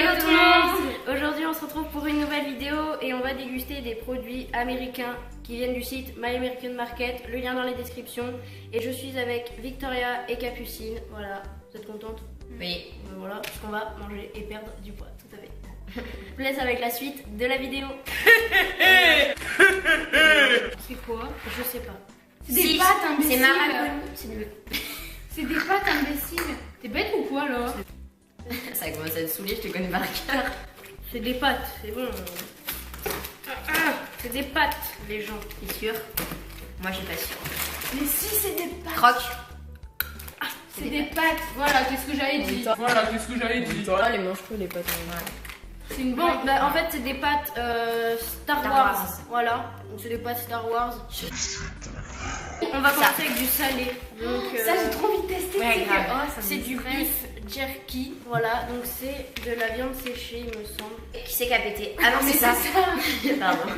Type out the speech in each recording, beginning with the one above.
Hello tout le monde. Aujourd'hui on se retrouve pour une nouvelle vidéo et on va déguster des produits américains qui viennent du site My American Market, le lien dans les descriptions. Et je suis avec Victoria et Capucine, voilà, vous êtes contentes? Oui. Voilà, parce qu'on va manger et perdre du poids, tout à fait. Je vous laisse avec la suite de la vidéo. C'est quoi? Je sais pas. C'est des pâtes imbéciles. C'est maraconi. C'est des pâtes imbéciles. T'es bête ou quoi là? Ça commence à te saouler, je te connais par cœur. C'est des pâtes, c'est bon. C'est des pâtes, les gens. T'es sûr? Moi je suis pas sûre. Mais si, c'est des pâtes. Croque. C'est des pâtes. Voilà, qu'est-ce que j'avais dit? Voilà, qu'est-ce que j'avais dit? Toi, les mange plus les potes. Voilà. C'est une Bon, blague. bah, en fait, c'est des pâtes Star Star Wars. Wars. Voilà, donc c'est des pâtes Star Wars. On va commencer avec du salé. Donc, Ça, j'ai trop envie de tester. Ouais, c'est que- grave. Oh, ça me c'est du stresse. beef jerky. Voilà, donc c'est de la viande séchée, il me semble. Qui c'est qui a pété? Ah non, Mais c'est ça. Pardon.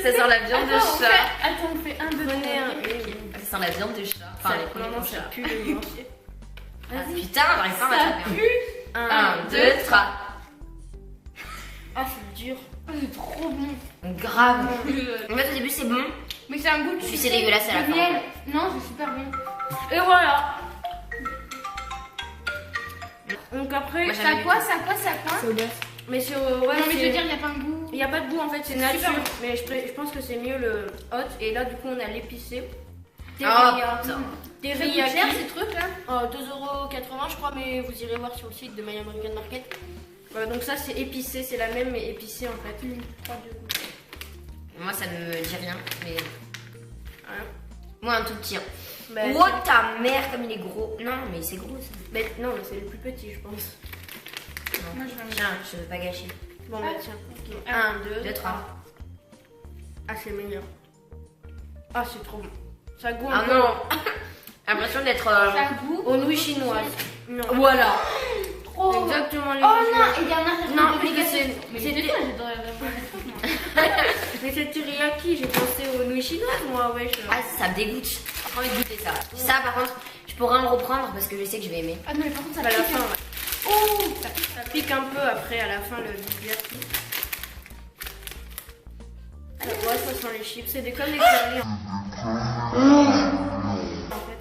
Ça sent la viande de Attends, chat. Attends, on fait un, deux, Prenez un. Ça sent la viande de chat. Enfin, les Non, premiers non, de ça chat. pue le mortier. Ah, putain, j'arrive pas à Ça m'attraper. pue. 1, 2, 3. Ah, c'est dur. Oh, c'est trop bon. Grave. En fait, au début, c'est bon. Mais c'est un goût de Puis c'est sucré, dégueulasse à la de fin. miel. Non, c'est super bon. Et voilà. Donc après, Moi, Ça j'avais quoi, vu. ça quoi, ça quoi? mais c'est ouais, Non, mais je c'est- veux dire, il n'y a pas un goût. il n'y a pas de goût en fait, c'est C'est nature. super. Mais je pense que c'est mieux le hot. Et là, du coup, on a l'épicé. Oh, Teriyaki. putain. Ça coûte Teriyaki. cher ces trucs là? 2,80 € je crois, mais vous irez voir sur le site de My American Market. Voilà, donc ça c'est épicé, c'est la même mais épicé en fait. Moi, ça ne me dit rien, mais. Voilà. Moi, un tout petit. Bah, Oh ta mère, comme il est gros. Non, mais c'est gros ça. non, mais c'est le plus petit je pense. Non. Moi, je vais en Tiens, je veux pas gâcher. Bon Ah. bah tiens. 1, 2, 2, 3. Ah c'est meilleur. Ah c'est trop bon. Ça goûte Ah un peu non. L'impression d'être. Ça a goût. aux nouilles chinoises. Non. Voilà. Trop. Oh Exactement les non, nouilles chinoises. et il y en a Non, mais mais c'est c'était c'était- toi, j'ai dans la moi. mais c'est teriyaki, j'ai pensé aux nouilles chinoises moi, wesh. Ah, ça me dégoûte. J'ai pas envie de goûter ça. Ça, par contre, je pourrais en reprendre parce que je sais que je vais aimer. Ah non, mais par contre, ça À la pique. fin, hein. ouais. Oh, Ça pique un peu après à la fin le jerky. Ouais, ça sent les chips, c'est comme des curly.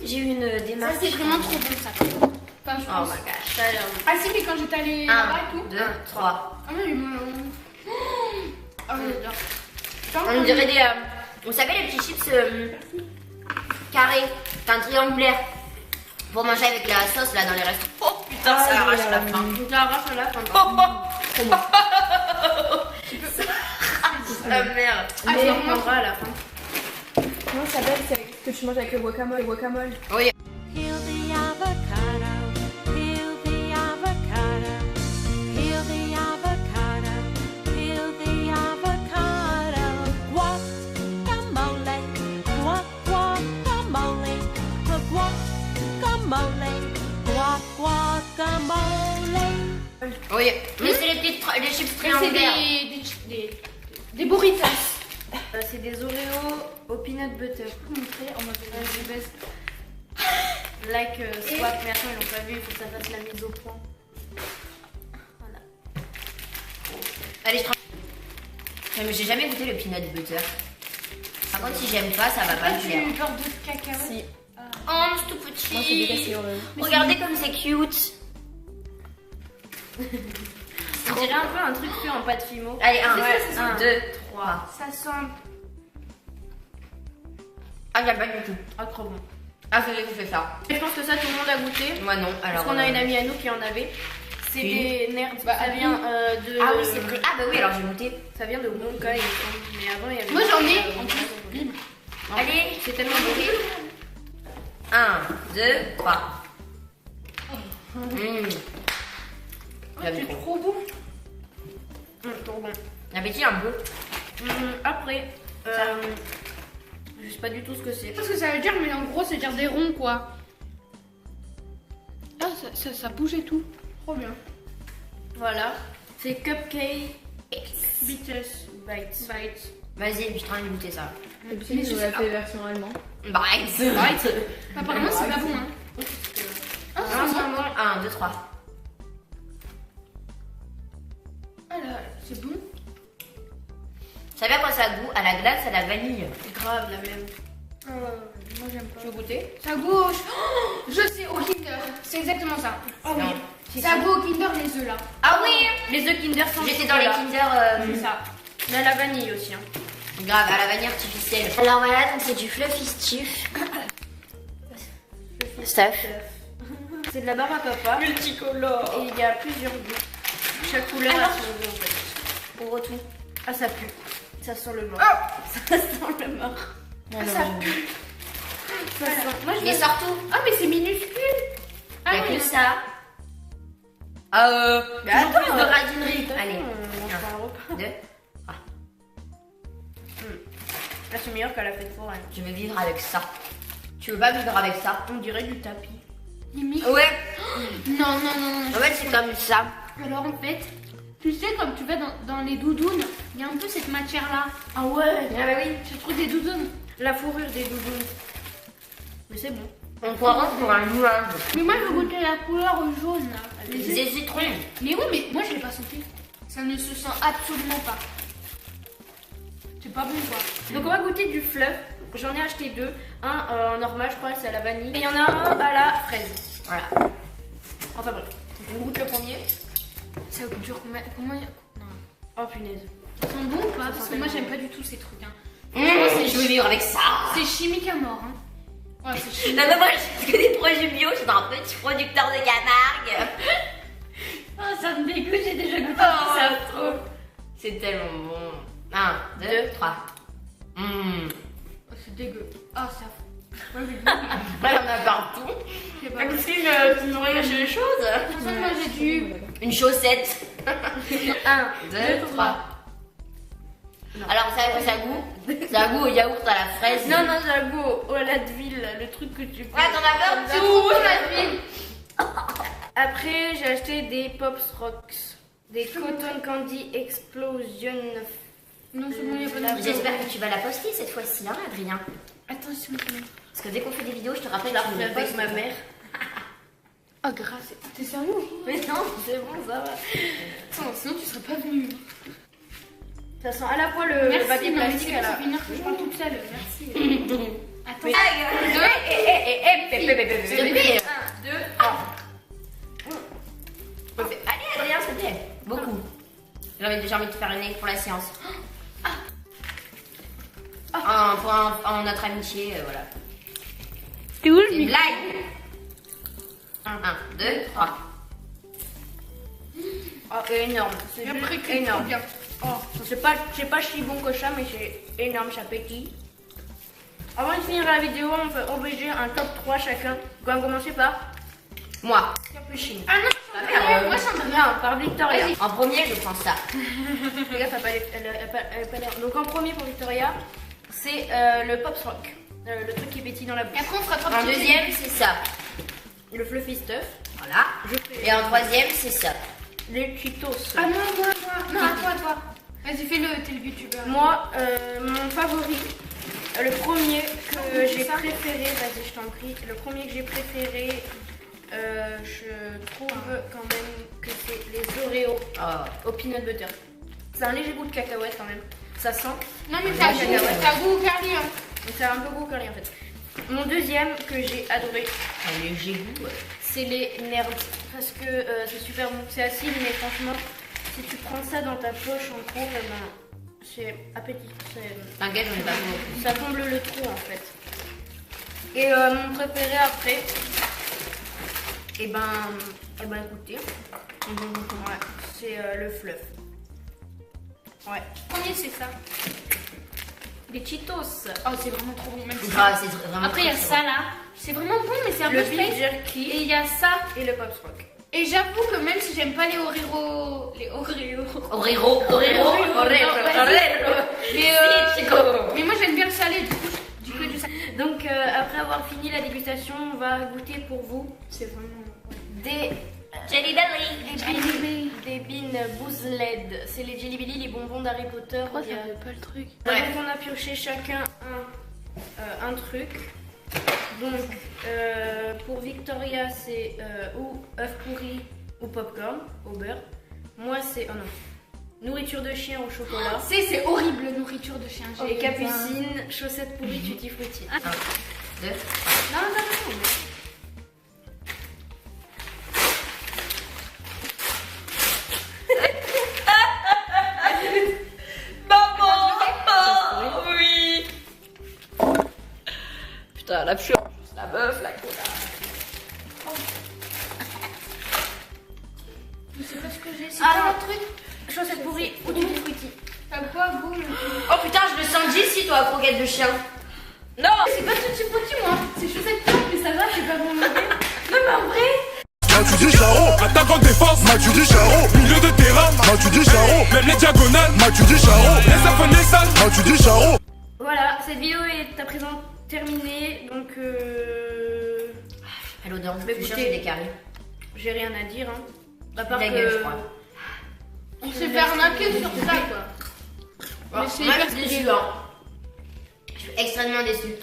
J'ai eu une ça démarche. c'est vraiment trop bon ça. Enfin, je Oh pense. my gosh. Ça a l'air bon. Ah si, mais quand j'étais allée là-bas et 1, tout. 2, 3. Ah mais ah, j'adore. On dirait des. Vous savez, les petits chips carrés, enfin triangulaires. Pour manger avec la sauce là dans les restaurants. Oh putain, ça arrache la fin. Donc là, arrache à la fin. Ah merde. Ah, c'est on vraiment reprendra à la fin. Comment ça s'appelle? C'est avec ce que tu manges avec le guacamole. Le guacamole. Oui. Peel the avocado, peel the avocado, peel the avocado, peel the avocado. Guacamole, guacamole, guacamole, guacamole. Oui. Mais c'est les petites les chips Mais c'est triangulaires. des burritos. C'est des Oreos au peanut butter. Montrer en mode Vas-y, baisse. Like swap, mais attends, ils l'ont pas vu, il faut que ça fasse la mise au point. Voilà. Allez, je prends. Mais j'ai jamais goûté le peanut butter. Par contre, si j'aime pas, ça va pas me Tu plaire. beurre de cacahuète. Si. Oh, c'est tout Moi, c'est des petit. cassés Oreo. Regardez comme c'est cute. On dirait un peu un truc fait en pâte fimo. Allez, 1, C'est ça. 2, 3. Ça sent. Ah, j'aime pas du tout. Ah, trop bon. Ah, c'est vrai que je fais ça. Je pense que ça, tout le monde a goûté. Moi non. Parce Alors. qu'on a une amie à nous qui en avait. C'est Une. des nerds. Bah, ça vient de. Ah oui, c'est vrai. Ah bah oui, alors j'ai goûté. Ça vient de Wonka, il me semble. Mais avant, il y avait. Moi j'en ai Euh, en plus. Libre. Allez, C'est tellement bourré. 1, 2, 3. J'aime C'est trop. trop bon. Trop bon. L'appétit un peu. Après, je sais pas du tout ce que c'est. Je sais pas ce que ça veut dire, mais en gros, c'est dire des ronds quoi. Ah, ça bouge et tout. Trop bien. Voilà. C'est Cupcake Bites. Bites. Vas-y, je train de goûter ça. Et puis, ils ont fait version allemande. Bites. Apparemment, c'est pas bon hein. Un, 2, 3. Ça vient quand ça a goût à la glace, à la vanille. Grave la même. Moi j'aime pas. Tu veux goûter? Ça gauche. Oh, je sais, au Kinder. C'est exactement ça. Oh oui. Non. Ça goûte au Kinder les œufs là. Ah oui. Les œufs Kinder sont J'étais dans les chocolat. Kinder. C'est ça. Mais à la vanille aussi. Hein. Grave, à la vanille artificielle. Alors voilà, donc c'est du fluffy stuff. Stuff. C'est de la barbe à papa. Multicolore. Et il y a plusieurs goûts. Chaque couleur a son goût en fait. Pour tout. Ah ça pue. Ça sent le mort. Ça sent le mort. Ça pue. Ça sent... Moi je Mais veux... surtout, Ah mais c'est minuscule. il n'y a oui. que ça. Mais Toujours attends, plus de radinerie. Allez, Allez, on mange pas un repas. 2. Là c'est meilleur qu'à la fête foraine. Je vais vivre avec ça. Tu veux pas vivre avec ça? On dirait du tapis. Limite. Ouais. Non, non, non, non. En fait, c'est comme ça. Alors en fait, tu sais, comme tu vas dans les doudounes, il y a un peu cette matière-là. Ah ouais. Ah bah oui. Je trouve des doudounes. La fourrure des doudounes. Mais c'est bon. On croirait pour un nuage. Mais moi, je veux goûter la couleur jaune là. Des citrons. Mais oui, mais moi, je l'ai pas senti. Ça ne se sent absolument pas. C'est pas bon quoi. Donc on va goûter du fluff. J'en ai acheté deux. Un normal, je crois, c'est à la vanille. Et il y en a un à la fraise. Voilà. Enfin bref. On goûte le premier. Ça dure comment Non. Oh punaise. Ils sont bons ou pas? Parce que moi, j'aime pas du tout ces trucs. Hein. Je veux vivre avec ça. C'est chimique à mort. Hein. Ouais, c'est chimique. Non mais moi je fais que des projets bio, je suis dans un petit producteur de Camargue. Oh, ça me dégoûte, j'ai déjà goûté. Ça trop. C'est tellement bon. 1, 2, 3. Oh, c'est dégueu. Oh, ça. Ouais, mais Là il y en a partout. je sais pas. Comme si tu me regardes les choses. Pour ça, moi, j'ai du. Une chaussette. 1, 2, 3. Alors ça a goût au yaourt à la fraise. Non, non, j'ai un goût au Ladville, le truc que tu peux. Ouais, t'en as peur C'est trop bon la ville. Après, j'ai acheté des Pops Rocks. Des Cotton Candy Explosion. Non, c'est bon, il y a pas de. J'espère que tu vas la poster cette fois-ci, hein, Adrien. Attention. Parce que dès qu'on fait des vidéos, je te rappelle Je la que refais avec ma mère. Oh, grâce. T'es sérieux? Mais non, c'est bon, ça va. Attends, sinon tu serais pas venu. Ça sent à la fois le Merci, papier non, mais plastique c'est à pas, ça la. fait une heure que je parle toute seule. Merci. Attends. Bébé. 1, 2, 3. Allez, Adrien, s'il te plaît. Beaucoup. J'ai envie de te faire une nez pour la séance. Pour notre amitié, voilà. T'es où C'est une blague. 1, 2, 3. Oh, énorme. C'est Après, juste c'est trop énorme. bien. Oh. C'est pas si bon que ça, mais c'est énorme, ça pétille. Avant de finir la vidéo, on peut obliger un top 3 chacun. On va commencer par Moi. Capucine. Ah non, moi j'en ai Non, par Victoria. En premier, je prends ça. Les gars, elle a pas l'air. Donc en premier pour Victoria, c'est le Pops Rock. Le truc qui pétille dans la Et bouche. après, on fera trois En petits deuxième, c'est ça. Le Fluffy Stuff. Voilà. Et en troisième, c'est ça. Les Cheetos. Ah non, moi. Non, à toi. Vas-y, fais-le, t'es le youtubeur. Moi, mon favori, le premier que j'ai préféré, vas-y, je t'en prie, le premier que j'ai préféré, je trouve quand même que c'est les Oreos au peanut butter. C'est un léger goût de cacahuète quand même. Ça sent. Non, mais t'as goût curly. Hein. Donc ça a un peu goût curly en fait. Mon deuxième que j'ai adoré, Un léger goût. c'est les Nerds. Parce que c'est super bon. C'est acide, mais franchement, si tu prends ça dans ta poche en cours, eh ben, c'est appétit. T'inquiète, j'en ai pas beaucoup. Ça comble le trou en fait. Et mon préféré après, et ben écoutez, ouais, c'est le fluff. Ouais. Le premier, c'est ça. Les Cheetos. Oh, c'est vraiment trop bon. Même si Ah, c'est vraiment après, il y a très, ça là. C'est vraiment bon, mais c'est un Le peu beef space. jerky Et il y a ça. et le Pops Rock. Et j'avoue que même si j'aime pas les Oreos. Les Oreos. Orero. Mais moi, j'aime bien le salé. Du coup, du salé. Donc après avoir fini la dégustation, on va goûter pour vous C'est vraiment. des Jelly Belly. des beans Boozled. C'est les Jelly Belly, les bonbons d'Harry Potter. Il y a- pas le truc. Ouais. Donc on a pioché chacun un truc. Donc pour Victoria c'est ou œuf pourri ou popcorn au beurre. Moi c'est... Oh non. nourriture de chien au chocolat. C'est horrible, nourriture de chien. Et Capucine, chaussettes pourries tutti frutti. 1, 2, Non. oui. Putain, la pure, la meuf, la cola. Je sais pas ce que j'ai. C'est Alors, quoi un truc? Chaussettes pourries ou tutti frutti. T'as quoi, vous? Oh putain, je le sens d'ici, toi, croquette de chien. Non. C'est pas tutti frutti, moi. C'est chaussettes pourries, mais ça va, j'ai pas mon mauvais. Non mais en vrai. Mathieu dit Charo, attaquant défense, Mathieu dit Charo, milieu de terrain, Mathieu dit Charo, même les diagonales, Mathieu dit Charo, les abonnés sales, Mathieu dit Charo. Voilà, cette vidéo est à présent terminée, donc À l'odeur, Mais je suis sûre écoutez, que j'ai des caries. j'ai rien à dire. Hein. À part La que... gueule, je crois. On s'est fait arnaquer sur ça, quoi. Mais c'est moi, hyper je suis déçue, hein. Je suis extrêmement déçue.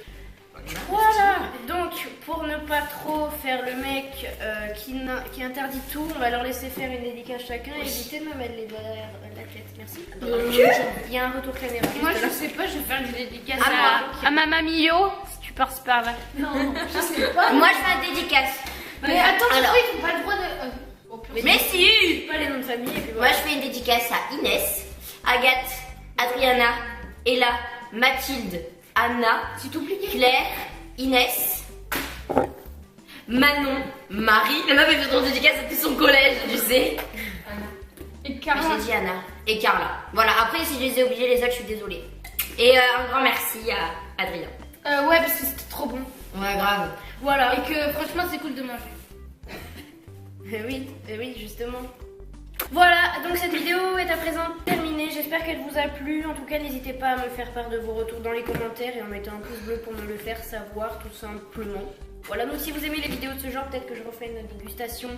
Voilà, donc pour ne pas trop faire le mec qui interdit tout, on va leur laisser faire une dédicace chacun et éviter de me mettre les derrière la tête. Merci. Il y a un retour caméra. Moi, juste je là. sais pas, je vais faire une dédicace Ah, à ma mamie Yo, si tu passes par là. Non, je sais pas. Moi, je fais une dédicace. Mais attends, Alors. ils n'ont pas le droit de. Oh, purée. Mais si. Pas les noms de famille et puis Moi, voilà. je fais une dédicace à Inès, Agathe, Adriana, Ella, Mathilde, Anna, C'est oublié. Claire, Inès, Manon, Marie. La meuf, elle fait son dédicace à tout son collège, tu sais. Et Mais Carla. j'ai dit Anna et Carla. Voilà, après, si je les ai oubliés les autres, je suis désolée. Et un grand merci à Adrien. Ouais, parce que c'était trop bon. Ouais, grave. Voilà. Et que franchement, c'est cool de manger. Oui, justement. Voilà, donc cette vidéo est à présent terminée. J'espère qu'elle vous a plu. En tout cas, n'hésitez pas à me faire part de vos retours dans les commentaires et en mettant un pouce bleu pour me le faire savoir, tout simplement. Voilà, donc si vous aimez les vidéos de ce genre, peut-être que je refais une dégustation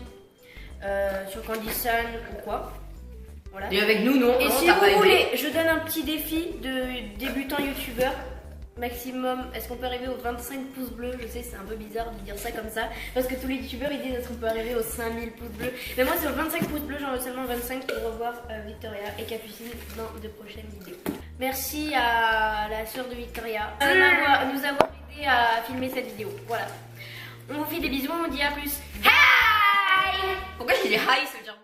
sur Candy Sun ou quoi. Voilà. Et avec nous, non. Et non, si t'as pas vous aimé. voulez, je donne un petit défi de débutant youtubeur. Maximum, est-ce qu'on peut arriver aux 25 pouces bleus? Je sais, c'est un peu bizarre de dire ça comme ça, parce que tous les youtubeurs ils disent est-ce qu'on peut arriver aux 5000 pouces bleus. Mais moi, sur 25 pouces bleus, j'en veux seulement 25 pour revoir Victoria et Capucine dans de prochaines vidéos. Merci à la sœur de Victoria de nous avoir aidé à filmer cette vidéo. Voilà. On vous fait des bisous, on vous dit à plus. Hi. Pourquoi j'ai des hi, ça veut dire